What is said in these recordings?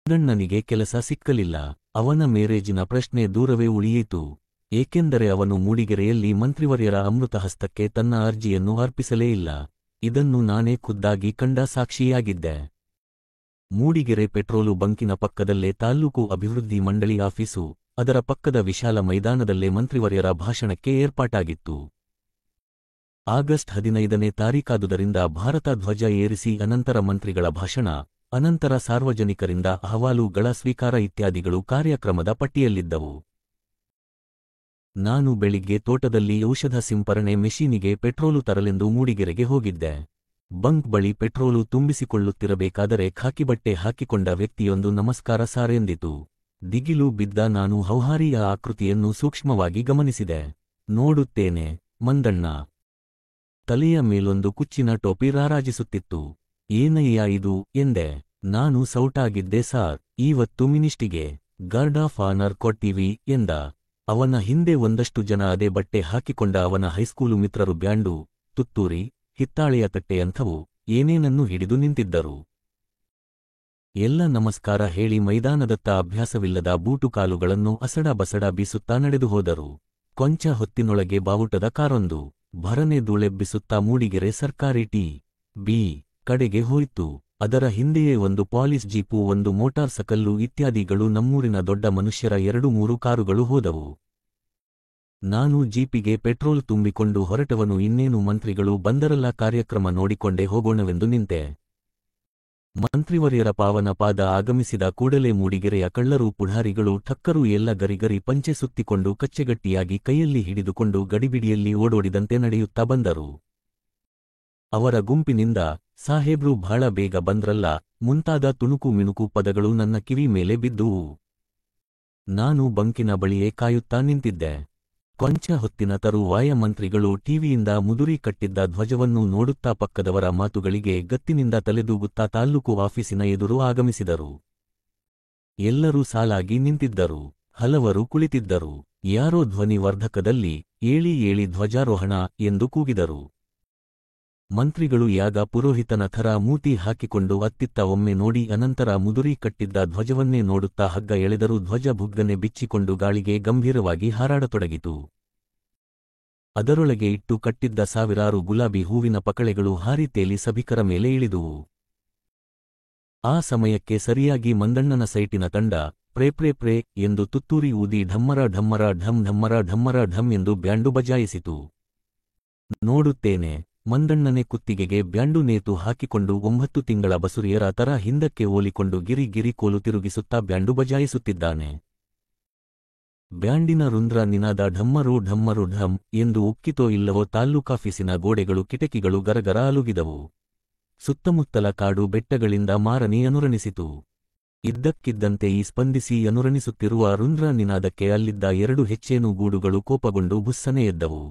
ಮಂದಣ್ಣನಿಗೆ ಕೆಲಸ ಸಿಕ್ಕಲಿಲ್ಲ. ಅವನ ಮೇರೇಜಿನ ಪ್ರಶ್ನೆ ದೂರವೇ ಉಳಿಯಿತು. ಏಕೆಂದರೆ ಅವನು ಮೂಡಿಗೆರೆಯಲ್ಲಿ ಮಂತ್ರಿವರ್ಯರ ಅಮೃತಹಸ್ತಕ್ಕೆ ತನ್ನ ಅರ್ಜಿಯನ್ನು ಅರ್ಪಿಸಲೇ ಇಲ್ಲ. ಇದನ್ನು ನಾನೇ ಖುದ್ದಾಗಿ ಕಂಡ ಸಾಕ್ಷಿಯಾಗಿದ್ದೆ. ಮೂಡಿಗೆರೆ ಪೆಟ್ರೋಲು ಬಂಕಿನ ಪಕ್ಕದಲ್ಲೇ ತಾಲ್ಲೂಕು ಅಭಿವೃದ್ಧಿ ಮಂಡಳಿ ಆಫೀಸು, ಅದರ ಪಕ್ಕದ ವಿಶಾಲ ಮೈದಾನದಲ್ಲೇ ಮಂತ್ರಿವರ್ಯರ ಭಾಷಣಕ್ಕೆ ಏರ್ಪಾಟಾಗಿತ್ತು. ಆಗಸ್ಟ್ 15ನೇ ತಾರೀಖಾದುದರಿಂದ ಭಾರತ ಧ್ವಜ ಏರಿಸಿ ಅನಂತರ ಮಂತ್ರಿಗಳ ಭಾಷಣ, ಅನಂತರ ಸಾರ್ವಜನಿಕರಿಂದ ಅಹವಾಲುಗಳ ಸ್ವೀಕಾರ ಇತ್ಯಾದಿಗಳು ಕಾರ್ಯಕ್ರಮದ ಪಟ್ಟಿಯಲ್ಲಿದ್ದವು. ನಾನು ಬೆಳಿಗ್ಗೆ ತೋಟದಲ್ಲಿ ಔಷಧ ಸಿಂಪರಣೆ ಮೆಷೀನಿಗೆ ಪೆಟ್ರೋಲು ತರಲೆಂದು ಮೂಡಿಗೆರೆಗೆ ಹೋಗಿದ್ದೆ. ಬಂಕ್ ಬಳಿ ಪೆಟ್ರೋಲು ತುಂಬಿಸಿಕೊಳ್ಳುತ್ತಿರಬೇಕಾದರೆ ಖಾಕಿಬಟ್ಟೆ ಹಾಕಿಕೊಂಡ ವ್ಯಕ್ತಿಯೊಂದು ನಮಸ್ಕಾರ ಸಾರ್ ಎಂದಿತು. ದಿಗಿಲು ಬಿದ್ದ ನಾನು ಹೌಹಾರಿಯ ಆಕೃತಿಯನ್ನು ಸೂಕ್ಷ್ಮವಾಗಿ ಗಮನಿಸಿದೆ. ನೋಡುತ್ತೇನೆ, ಮಂದಣ್ಣ. ತಲೆಯ ಮೇಲೊಂದು ಕುಚ್ಚಿನ ಟೋಪಿ ರಾರಾಜಿಸುತ್ತಿತ್ತು. ಏನಯ್ಯ ಇದು ಎಂದೆ. ನಾನು ಸೌಟಾಗಿದ್ದೆ ಸಾರ್, ಇವತ್ತು ಮಿನಿಸ್ಟಿಗೆ ಗಾರ್ಡ್ ಆಫ್ ಆನರ್ ಕೊಡ್ತೀವಿ ಎಂದ. ಅವನ ಹಿಂದೆ ಒಂದಷ್ಟು ಜನ ಅದೇ ಬಟ್ಟೆ ಹಾಕಿಕೊಂಡ ಅವನ ಹೈಸ್ಕೂಲು ಮಿತ್ರರು ಬ್ಯಾಂಡು, ತುತ್ತೂರಿ, ಹಿತ್ತಾಳೆಯ ತಟ್ಟೆಯಂಥವು ಏನೇನನ್ನು ಹಿಡಿದು ನಿಂತಿದ್ದರು. ಎಲ್ಲ ನಮಸ್ಕಾರ ಹೇಳಿ ಮೈದಾನದತ್ತ ಅಭ್ಯಾಸವಿಲ್ಲದ ಬೂಟುಕಾಲುಗಳನ್ನು ಅಸಡ ಬಸಡ ಬೀಸುತ್ತಾ ನಡೆದು ಹೋದರು. ಕೊಂಚ ಹೊತ್ತಿನೊಳಗೆ ಬಾವುಟದ ಕಾರೊಂದು ಭರನೆ ಧೂಳೆಬ್ಬಿಸುತ್ತಾ ಮೂಡಿಗೆರೆ ಸರ್ಕಾರಿ ಟಿ.ಬಿ. ಕಡೆಗೆ ಹೋಯಿತು. ಅದರ ಹಿಂದೆಯೇ ಒಂದು ಪಾಲಿಸ್ ಜೀಪು, ಒಂದು ಮೋಟಾರ್ ಸಕಲ್ಲು ಇತ್ಯಾದಿಗಳು, ನಮ್ಮೂರಿನ ದೊಡ್ಡ ಮನುಷ್ಯರ 2-3 ಕಾರುಗಳು ಹೋದವು. ನಾನು ಜೀಪಿಗೆ ಪೆಟ್ರೋಲ್ ತುಂಬಿಕೊಂಡು ಹೊರಟವನು. ಇನ್ನೇನು ಮಂತ್ರಿಗಳು ಬಂದರಲ್ಲ, ಕಾರ್ಯಕ್ರಮ ನೋಡಿಕೊಂಡೇ ಹೋಗೋಣವೆಂದು ನಿಂತೆ. ಮಂತ್ರಿವರ್ಯರ ಪಾವನ ಪಾದ ಆಗಮಿಸಿದ ಕೂಡಲೇ ಮೂಡಿಗೆರೆಯ ಕಳ್ಳರು, ಪುಢಾರಿಗಳು, ಠಕ್ಕರು ಎಲ್ಲ ಗರಿಗರಿ ಪಂಚೆ ಸುತ್ತಿಕೊಂಡು ಕಚ್ಚೆಗಟ್ಟಿಯಾಗಿ ಕೈಯಲ್ಲಿ ಹಿಡಿದುಕೊಂಡು ಗಡಿಬಿಡಿಯಲ್ಲಿ ಓಡೋಡಿದಂತೆ ನಡೆಯುತ್ತಾ ಬಂದರು. ಅವರ ಗುಂಪಿನಿಂದ ಸಾಹೇಬ್ರು ಬಹಳ ಬೇಗ ಬಂದ್ರಲ್ಲ ಮುಂತಾದ ತುಣುಕು ಮಿಣುಕು ಪದಗಳು ನನ್ನ ಕಿವಿ ಮೇಲೆ ಬಿದ್ದುವು. ನಾನು ಬಂಕಿನ ಬಳಿಯೇ ಕಾಯುತ್ತಾ ನಿಂತಿದ್ದೆ. ಕೊಂಚ ಹೊತ್ತಿನ ತರುವಾಯ ಮಂತ್ರಿಗಳು ಟಿವಿಯಿಂದ ಮುದುರಿ ಕಟ್ಟಿದ್ದ ಧ್ವಜವನ್ನು ನೋಡುತ್ತಾ ಪಕ್ಕದವರ ಮಾತುಗಳಿಗೆ ಗತ್ತಿನಿಂದ ತಲೆದೂಗುತ್ತಾ ತಾಲ್ಲೂಕು ಆಫೀಸಿನ ಎದುರು ಆಗಮಿಸಿದರು. ಎಲ್ಲರೂ ಸಾಲಾಗಿ ನಿಂತಿದ್ದರು. ಹಲವರು ಕುಳಿತಿದ್ದರು. ಯಾರೋ ಧ್ವನಿ ವರ್ಧಕದಲ್ಲಿ ಏಳಿ ಏಳಿ ಧ್ವಜಾರೋಹಣ ಎಂದು ಕೂಗಿದರು. ಮಂತ್ರಿಗಳು ಯಾಗ ಪುರೋಹಿತನ ಥರ ಮೂತಿ ಹಾಕಿಕೊಂಡು ಅತ್ತಿತ್ತ ಒಮ್ಮೆ ನೋಡಿ ಅನಂತರ ಮುದುರಿ ಕಟ್ಟಿದ್ದ ಧ್ವಜವನ್ನೇ ನೋಡುತ್ತಾ ಹಗ್ಗ ಎಳೆದರೂ ಧ್ವಜ ಬುಗ್ಗನೆ ಬಿಚ್ಚಿಕೊಂಡು ಗಾಳಿಗೆ ಗಂಭೀರವಾಗಿ ಹಾರಾಡತೊಡಗಿತು. ಅದರೊಳಗೆ ಇಟ್ಟು ಕಟ್ಟಿದ್ದ ಸಾವಿರಾರು ಗುಲಾಬಿ ಹೂವಿನ ಪಕಳೆಗಳು ಹಾರಿ ತೇಲಿ ಸಭಿಕರ ಮೇಲೆ ಇಳಿದುವು. ಆ ಸಮಯಕ್ಕೆ ಸರಿಯಾಗಿ ಮಂದಣ್ಣನ ಸೈಟಿನ ತಂಡ ಪ್ರೇ ಪ್ರೇ ಪ್ರೇ ಎಂದು ತುತ್ತೂರಿ ಊದಿ ಢಮ್ಮರ ಢಮ್ಮರ ಢಮ್ ಢಮ್ಮರ ಢಮ್ಮರ ಢಮ್ ಎಂದು ಬ್ಯಾಂಡು ಬಜಾಯಿಸಿತು. ನೋಡುತ್ತೇನೆ, ಮಂದಣ್ಣನೆ ಕುತ್ತಿಗೆಗೆ ಬ್ಯಾಂಡು ನೇತು ಹಾಕಿಕೊಂಡು 9 ತಿಂಗಳ ಬಸುರಿಯರ ತರ ಹಿಂದಕ್ಕೆ ಓಲಿಕೊಂಡು ಗಿರಿ ಗಿರಿ ಕೋಲು ತಿರುಗಿಸುತ್ತಾ ಬ್ಯಾಂಡು ಬಜಾಯಿಸುತ್ತಿದ್ದಾನೆ. ಬ್ಯಾಂಡಿನ ರುಂದ್ರ ನಿನಾದ ಢಮ್ಮರು ಢಮ್ಮರು ಢಮ್ ಎಂದು ಉಕ್ಕಿತೋ ಇಲ್ಲವೋ ತಾಲ್ಲೂಕಾಫೀಸಿನ ಗೋಡೆಗಳು ಕಿಟಕಿಗಳು ಗರಗರ ಅಲುಗಿದವು. ಸುತ್ತಮುತ್ತಲ ಕಾಡು ಬೆಟ್ಟಗಳಿಂದ ಮಾರನಿ ಅನುರಣಿಸಿತು. ಇದ್ದಕ್ಕಿದ್ದಂತೆ ಈ ಸ್ಪಂದಿಸಿ ಅನುರಣಿಸುತ್ತಿರುವ ರುಂದ್ರ ನಿನಾದಕ್ಕೆ ಅಲ್ಲಿದ್ದ 2 ಹೆಚ್ಚೇನು ಗೂಡುಗಳು ಕೋಪಗೊಂಡು ಬುಸ್ಸನೆ ಎದ್ದವು.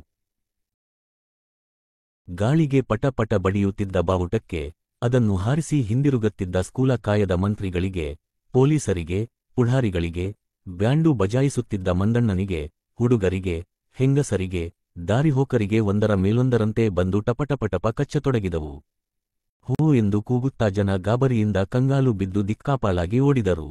ಗಾಳಿಗೆ ಪಟ ಪಟ ಬಡಿಯುತ್ತಿದ್ದ ಬಾವುಟಕ್ಕೆ, ಅದನ್ನು ಹಾರಿಸಿ ಹಿಂದಿರುಗತ್ತಿದ್ದ ಸ್ಕೂಲ ಕಾಯದ ಮಂತ್ರಿಗಳಿಗೆ, ಪೊಲೀಸರಿಗೆ, ಪುಢಾರಿಗಳಿಗೆ, ಬ್ಯಾಂಡು ಬಜಾಯಿಸುತ್ತಿದ್ದ ಮಂದಣ್ಣನಿಗೆ, ಹುಡುಗರಿಗೆ, ಹೆಂಗಸರಿಗೆ, ದಾರಿಹೋಕರಿಗೆ ಒಂದರ ಮೇಲೊಂದರಂತೆ ಬಂದು ಟಪಟಪಟಪ ಕಚ್ಚತೊಡಗಿದವು. ಹೋ ಎಂದು ಕೂಗುತ್ತಾ ಜನ ಗಾಬರಿಯಿಂದ ಕಂಗಾಲು ಬಿದ್ದು ದಿಕ್ಕಾಪಾಲಾಗಿ ಓಡಿದರು.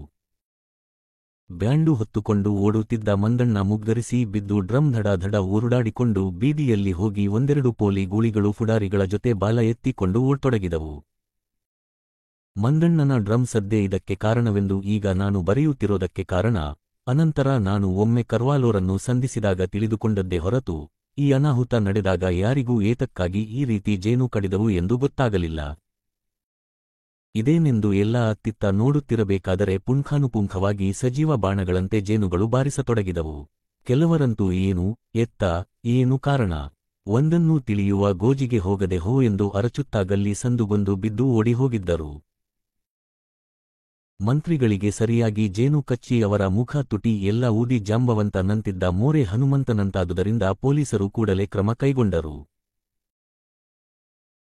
ಬ್ಯಾಂಡು ಹೊತ್ತುಕೊಂಡು ಓಡುತ್ತಿದ್ದ ಮಂದಣ್ಣ ಮುಗ್ಗರಿಸಿ ಬಿದ್ದು ಡ್ರಮ್ ಧಡ ಧಡ ಊರುಡಾಡಿಕೊಂಡು ಬೀದಿಯಲ್ಲಿ ಹೋಗಿ 1-2 ಪೋಲಿ ಗೂಳಿಗಳು ಪುಡಾರಿಗಳ ಜೊತೆ ಬಾಲ ಎತ್ತಿಕೊಂಡು ಓಡ್ತೊಡಗಿದವು. ಮಂದಣ್ಣನ ಡ್ರಮ್ ಸದ್ದೇ ಇದಕ್ಕೆ ಕಾರಣವೆಂದು ಈಗ ನಾನು ಬರೆಯುತ್ತಿರೋದಕ್ಕೆ ಕಾರಣ. ಅನಂತರ ನಾನು ಒಮ್ಮೆ ಕರ್ವಾಲೋರನ್ನು ಸಂಧಿಸಿದಾಗ ತಿಳಿದುಕೊಂಡದ್ದೇ ಹೊರತು ಈ ಅನಾಹುತ ನಡೆದಾಗ ಯಾರಿಗೂ ಏತಕ್ಕಾಗಿ ಈ ರೀತಿ ಜೇನು ಕಡಿದವು ಎಂದು ಗೊತ್ತಾಗಲಿಲ್ಲ. ಇದೇನೆಂದು ಎಲ್ಲ ಅತ್ತಿತ್ತ ನೋಡುತ್ತಿರಬೇಕಾದರೆ ಪುಂಖಾನುಪುಂಖವಾಗಿ ಸಜೀವ ಬಾಣಗಳಂತೆ ಜೇನುಗಳು ಬಾರಿಸತೊಡಗಿದವು. ಕೆಲವರಂತೂ ಏನು ಎತ್ತ ಏನು ಕಾರಣ ಒಂದನ್ನೂ ತಿಳಿಯುವ ಗೋಜಿಗೆ ಹೋಗದೆ ಹೋ ಎಂದು ಅರಚುತ್ತಾ ಗಲ್ಲಿ ಸಂದುಗೊಂದು ಬಿದ್ದು ಓಡಿ ಹೋಗಿದ್ದರು. ಮಂತ್ರಿಗಳಿಗೆ ಸರಿಯಾಗಿ ಜೇನು ಕಚ್ಚಿ ಅವರ ಮುಖ ತುಟಿ ಎಲ್ಲ ಊದಿ ಜಾಂಬವಂತ ನಂತಿದ್ದ ಮೋರೆ ಹನುಮಂತನಂತಾದುದರಿಂದ ಪೊಲೀಸರು ಕೂಡಲೇ ಕ್ರಮ ಕೈಗೊಂಡರು.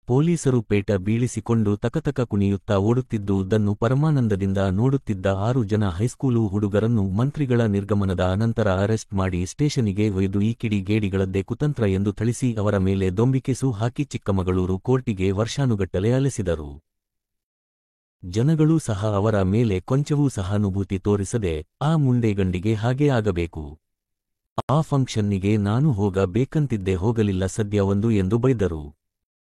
ಪೊಲೀಸರು ಪೇಟ ಬೀಳಿಸಿಕೊಂಡು ತಕತಕ ಕುಣಿಯುತ್ತಾ ಓಡುತ್ತಿದ್ದುದನ್ನು ಪರಮಾನಂದದಿಂದ ನೋಡುತ್ತಿದ್ದ 6 ಜನ ಹೈಸ್ಕೂಲು ಹುಡುಗರನ್ನು ಮಂತ್ರಿಗಳ ನಿರ್ಗಮನದ ಅನಂತರ ಅರೆಸ್ಟ್ ಮಾಡಿ ಸ್ಟೇಷನಿಗೆ ಒಯ್ದು ಈ ಕಿಡಿ ಗೇಡಿಗಳದ್ದೇ ಕುತಂತ್ರ ಎಂದು ಥಳಿಸಿ ಅವರ ಮೇಲೆ ದೊಂಬಿಕೇಸು ಹಾಕಿ ಚಿಕ್ಕಮಗಳೂರು ಕೋರ್ಟಿಗೆ ವರ್ಷಾನುಗಟ್ಟಲೆ ಅಲೆಸಿದರು. ಜನಗಳೂ ಸಹ ಅವರ ಮೇಲೆ ಕೊಂಚವೂ ಸಹಾನುಭೂತಿ ತೋರಿಸದೆ ಆ ಮುಂಡೇಗಂಡಿಗೆ ಹಾಗೇ ಆಗಬೇಕು. ಆ ಫಂಕ್ಷನ್ನಿಗೆ ನಾನು ಹೋಗ ಬೇಕಂತಿದ್ದೆ, ಹೋಗಲಿಲ್ಲ ಸದ್ಯ ಎಂದು ಬೈದರು.